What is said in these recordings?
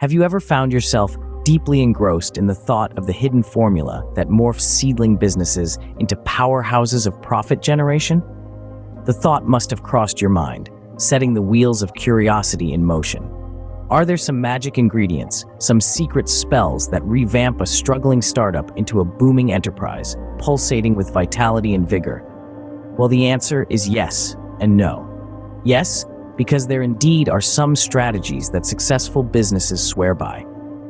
Have you ever found yourself deeply engrossed in the thought of the hidden formula that morphs seedling businesses into powerhouses of profit generation? The thought must have crossed your mind, setting the wheels of curiosity in motion. Are there some magic ingredients, some secret spells that revamp a struggling startup into a booming enterprise, pulsating with vitality and vigor? Well, the answer is yes and no. Yes, because there indeed are some strategies that successful businesses swear by.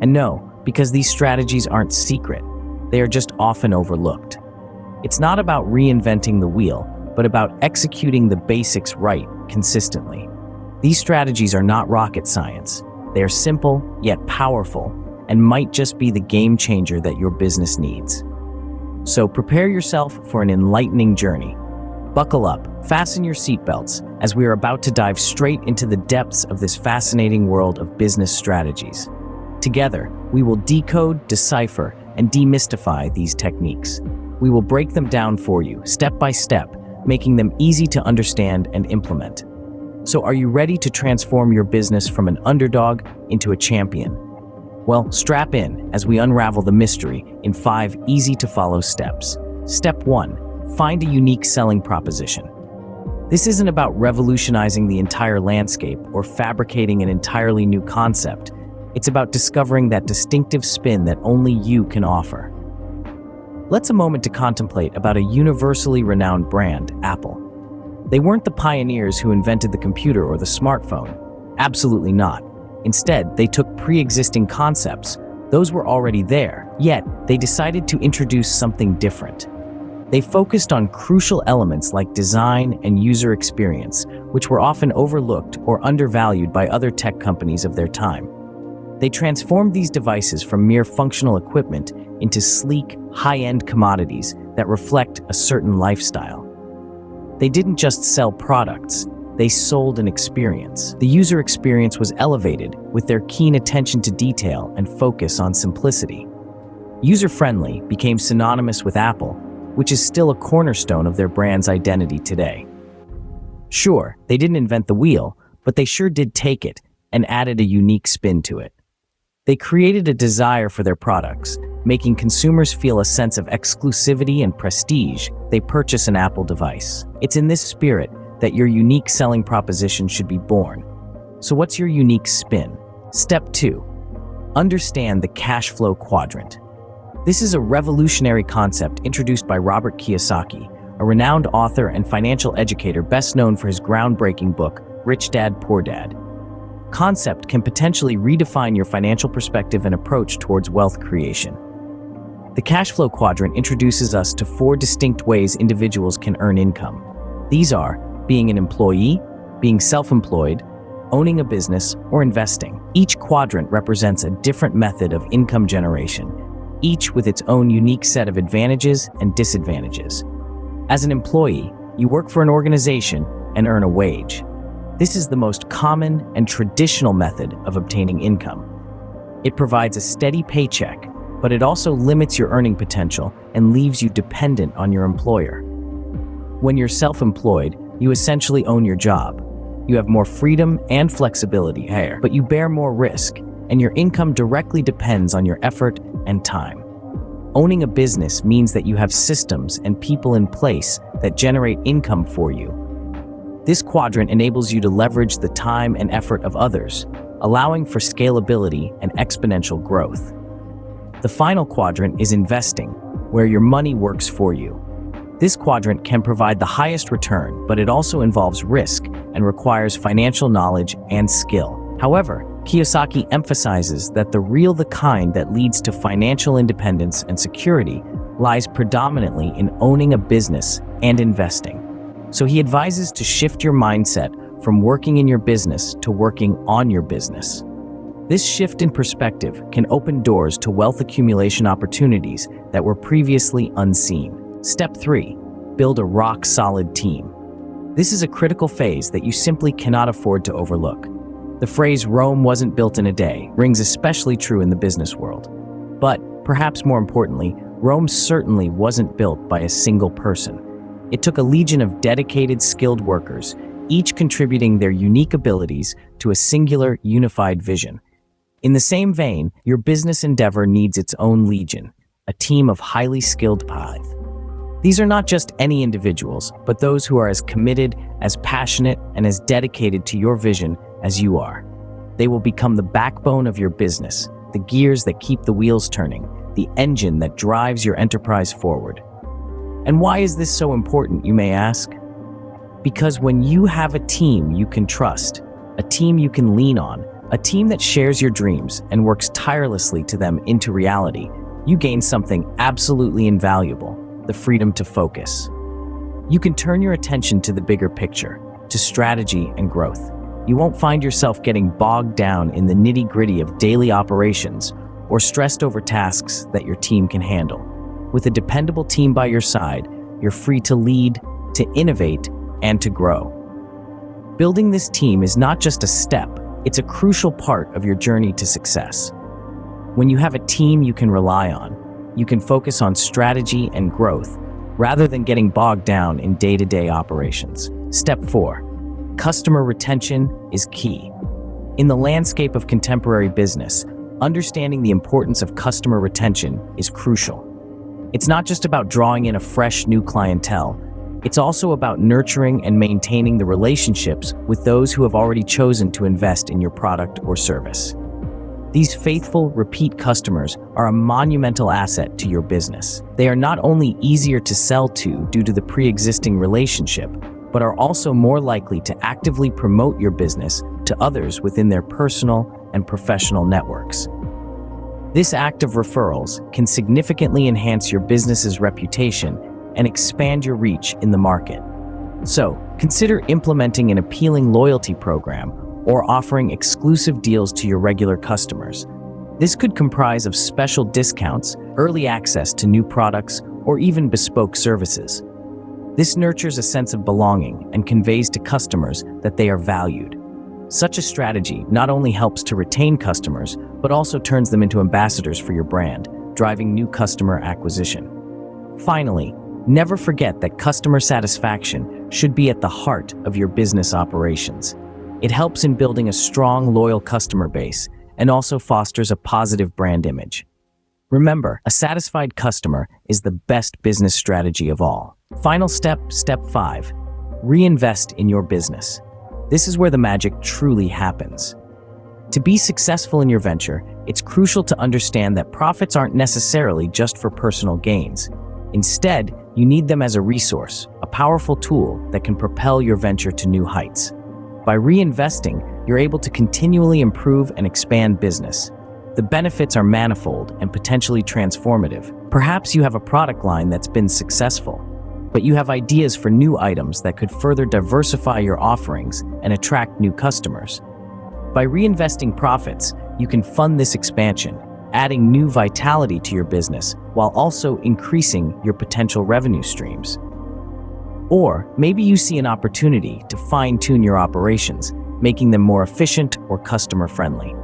And no, because these strategies aren't secret. They are just often overlooked. It's not about reinventing the wheel, but about executing the basics right consistently. These strategies are not rocket science. They are simple, yet powerful, and might just be the game changer that your business needs. So prepare yourself for an enlightening journey. Buckle up, fasten your seatbelts, as we are about to dive straight into the depths of this fascinating world of business strategies. Together, we will decode, decipher, and demystify these techniques. We will break them down for you, step by step, making them easy to understand and implement. So are you ready to transform your business from an underdog into a champion? Well, strap in as we unravel the mystery in 5 easy-to-follow steps. Step 1. Find a unique selling proposition. This isn't about revolutionizing the entire landscape or fabricating an entirely new concept. It's about discovering that distinctive spin that only you can offer. Let's a moment to contemplate about a universally renowned brand, Apple. They weren't the pioneers who invented the computer or the smartphone. Absolutely not. Instead, they took pre-existing concepts. Those were already there, yet they decided to introduce something different. They focused on crucial elements like design and user experience, which were often overlooked or undervalued by other tech companies of their time. They transformed these devices from mere functional equipment into sleek, high-end commodities that reflect a certain lifestyle. They didn't just sell products, they sold an experience. The user experience was elevated with their keen attention to detail and focus on simplicity. User-friendly became synonymous with Apple, which is still a cornerstone of their brand's identity today. Sure, they didn't invent the wheel, but they sure did take it and added a unique spin to it. They created a desire for their products, making consumers feel a sense of exclusivity and prestige. They purchase an Apple device. It's in this spirit that your unique selling proposition should be born. So what's your unique spin? Step 2. Understand the cash flow quadrant. This is a revolutionary concept introduced by Robert Kiyosaki, a renowned author and financial educator best known for his groundbreaking book, Rich Dad, Poor Dad. Concept can potentially redefine your financial perspective and approach towards wealth creation. The cash flow quadrant introduces us to 4 distinct ways individuals can earn income. These are being an employee, being self-employed, owning a business, or investing. Each quadrant represents a different method of income generation, each with its own unique set of advantages and disadvantages. As an employee, you work for an organization and earn a wage. This is the most common and traditional method of obtaining income. It provides a steady paycheck, but it also limits your earning potential and leaves you dependent on your employer. When you're self-employed, you essentially own your job. You have more freedom and flexibility, but you bear more risk, and your income directly depends on your effort and time. Owning a business means that you have systems and people in place that generate income for you. This quadrant enables you to leverage the time and effort of others, allowing for scalability and exponential growth. The final quadrant is investing, where your money works for you. This quadrant can provide the highest return, but it also involves risk and requires financial knowledge and skill. However, Kiyosaki emphasizes that the kind that leads to financial independence and security lies predominantly in owning a business and investing. So he advises to shift your mindset from working in your business to working on your business. This shift in perspective can open doors to wealth accumulation opportunities that were previously unseen. Step 3. Build a rock-solid team. This is a critical phase that you simply cannot afford to overlook. The phrase "Rome wasn't built in a day" rings especially true in the business world. But, perhaps more importantly, Rome certainly wasn't built by a single person. It took a legion of dedicated, skilled workers, each contributing their unique abilities to a singular, unified vision. In the same vein, your business endeavor needs its own legion, a team of highly skilled pave. These are not just any individuals, but those who are as committed, as passionate, and as dedicated to your vision as you are. They will become the backbone of your business, the gears that keep the wheels turning, the engine that drives your enterprise forward. And why is this so important, you may ask? Because when you have a team you can trust, a team you can lean on, a team that shares your dreams and works tirelessly to them into reality, you gain something absolutely invaluable: the freedom to focus. You can turn your attention to the bigger picture, to strategy and growth. You won't find yourself getting bogged down in the nitty-gritty of daily operations or stressed over tasks that your team can handle. With a dependable team by your side, you're free to lead, to innovate, and to grow. Building this team is not just a step, it's a crucial part of your journey to success. When you have a team you can rely on, you can focus on strategy and growth rather than getting bogged down in day-to-day operations. Step 4. Customer retention is key. In the landscape of contemporary business, understanding the importance of customer retention is crucial. It's not just about drawing in a fresh new clientele, it's also about nurturing and maintaining the relationships with those who have already chosen to invest in your product or service. These faithful, repeat customers are a monumental asset to your business. They are not only easier to sell to due to the pre-existing relationship, but are also more likely to actively promote your business to others within their personal and professional networks. This act of referrals can significantly enhance your business's reputation and expand your reach in the market. So, consider implementing an appealing loyalty program or offering exclusive deals to your regular customers. This could comprise of special discounts, early access to new products, or even bespoke services. This nurtures a sense of belonging and conveys to customers that they are valued. Such a strategy not only helps to retain customers, but also turns them into ambassadors for your brand, driving new customer acquisition. Finally, never forget that customer satisfaction should be at the heart of your business operations. It helps in building a strong, loyal customer base and also fosters a positive brand image. Remember, a satisfied customer is the best business strategy of all. Final step, step 5, reinvest in your business. This is where the magic truly happens. To be successful in your venture, it's crucial to understand that profits aren't necessarily just for personal gains. Instead, you need them as a resource, a powerful tool that can propel your venture to new heights. By reinvesting, you're able to continually improve and expand business. The benefits are manifold and potentially transformative. Perhaps you have a product line that's been successful, but you have ideas for new items that could further diversify your offerings and attract new customers. By reinvesting profits, you can fund this expansion, adding new vitality to your business while also increasing your potential revenue streams. Or maybe you see an opportunity to fine-tune your operations, making them more efficient or customer-friendly.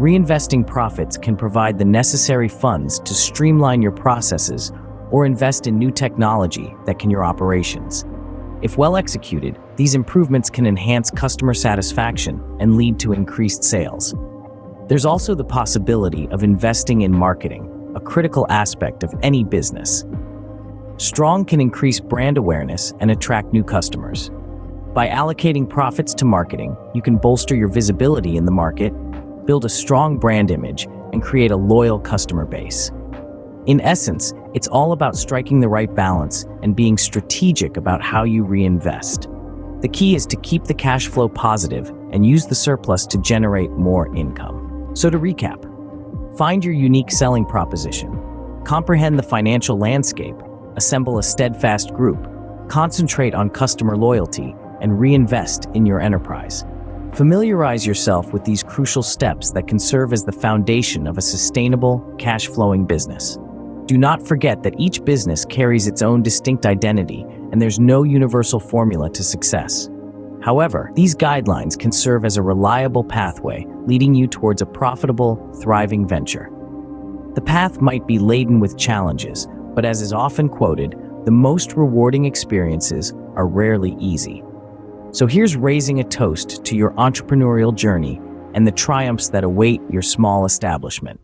Reinvesting profits can provide the necessary funds to streamline your processes or invest in new technology that can your operations. If well executed, these improvements can enhance customer satisfaction and lead to increased sales. There's also the possibility of investing in marketing, a critical aspect of any business. Strong can increase brand awareness and attract new customers. By allocating profits to marketing, you can bolster your visibility in the market, build a strong brand image, and create a loyal customer base. In essence, it's all about striking the right balance and being strategic about how you reinvest. The key is to keep the cash flow positive and use the surplus to generate more income. So to recap, find your unique selling proposition, comprehend the financial landscape, assemble a steadfast group, concentrate on customer loyalty, and reinvest in your enterprise. Familiarize yourself with these crucial steps that can serve as the foundation of a sustainable, cash-flowing business. Do not forget that each business carries its own distinct identity, and there's no universal formula to success. However, these guidelines can serve as a reliable pathway, leading you towards a profitable, thriving venture. The path might be laden with challenges, but as is often quoted, the most rewarding experiences are rarely easy. So here's raising a toast to your entrepreneurial journey and the triumphs that await your small establishment.